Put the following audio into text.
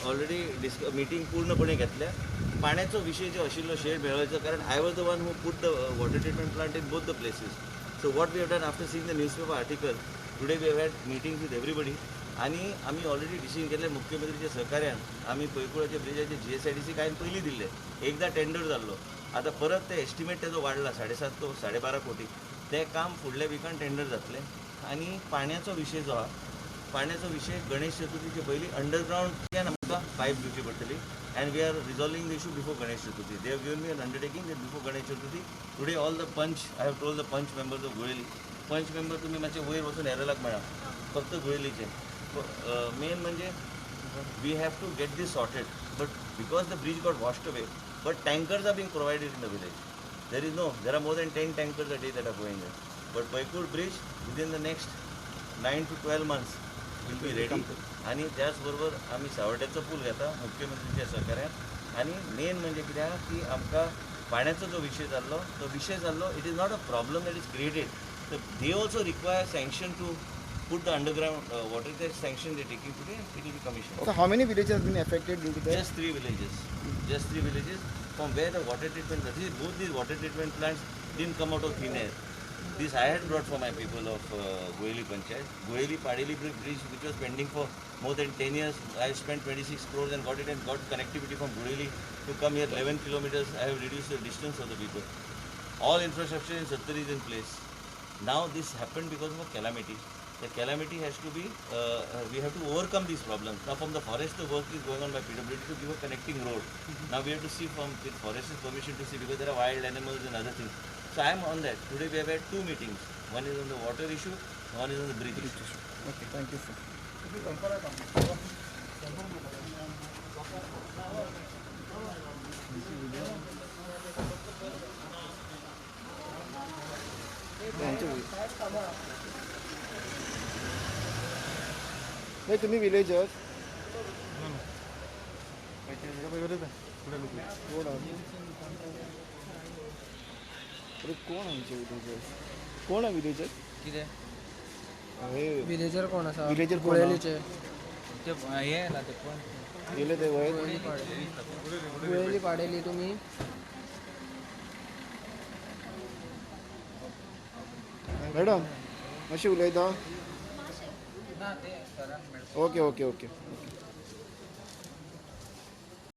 Already meeting पूर्णपणे घेतल्या. पाण्याचो विषय जो आशिल्लो शेड मेळवायचो, कारण I was the one who put the water treatment plant in both the places. So what we have done after seeing the newspaper article, today we have had meeting with everybody. आणि आम्ही already decision केले मुख्यमंत्रीच्या सहकार्यान आम्ही पैकुळाच्या ब्रिजाचे GSIDC काय पयलीं दिल्ले. एकदा tender जाल्लो, आता परत ते एस्टिमेट त्याचो वाडला 7.5 to 12.5 कोटी. ते काम फुडल्या विकान टेंडर जातलें. आणि पाण्याचो विशय जो आहा, पाण्याचो विशय गणेश चतुर्थीचे पयलीं अंडरग्रावंड आमकां पायप दिवची पडटली. And we are resolving the issue before Ganesh Chaturthi. They have given me an undertaking that before Ganesh Chaturthi today all the panch, I have told the panch members of Guleli. Panch member तुम्ही मातशे वयर वचून येरलाक मेळा, फक्त गुळेलीचे. मेन म्हणजे we have to get this sorted, but because the bridge got washed away, but tankers are being provided in the village. There are more than 10 tankers a day that are going there. But Paikul bridge within the next 9 to 12 months will be ready. आणि त्याचबरोबर आम्ही सावड्ड्याचो पूल घेता मुख्यमंत्रीच्या सहकार्यान. आणि main म्हणजे कित्याक की आमकां पाण्याचो जो विशय जाल्लो, तो विशय जाल्लो, it is not a problem that is created. So they also require sanction to put the underground water. That sanction they're taking today, it will be commissioned. So how many villages have been affected due to that? Just 3 villages. Just 3 villages from where the water treatment, both these water treatment plants didn't come out of thin air. This I had brought for my people of Goeli Panchayat. Goeli Padeli bridge, which was pending for more than 10 years. I spent 26 crores and got it, and got connectivity from Goeli to come here 11 kilometers. I have reduced the distance of the people. All infrastructure in Sattar is in place. Now this happened because of a calamity. The calamity has to be, we have to overcome these problems. Now from the forest, the work is going on by PWD to give a connecting road. Now we have to see from the forest's permission to see, because there are wild animals and other things. So I am on that. Today we have had 2 meetings. One is on the water issue, one is on the bridge issue. Okay, thank you, sir. नाही तुम्ही villagers कोण आमचे villagers? कोण आहे villager? कितें villager कोण आसा? Villager कुळेलीचे ते हे ना ते कोण गेले ते वय कुळेली पाडेली तुम्ही. मॅडम मातशें उलयता. ना ते सरान ओके ओके ओके ओके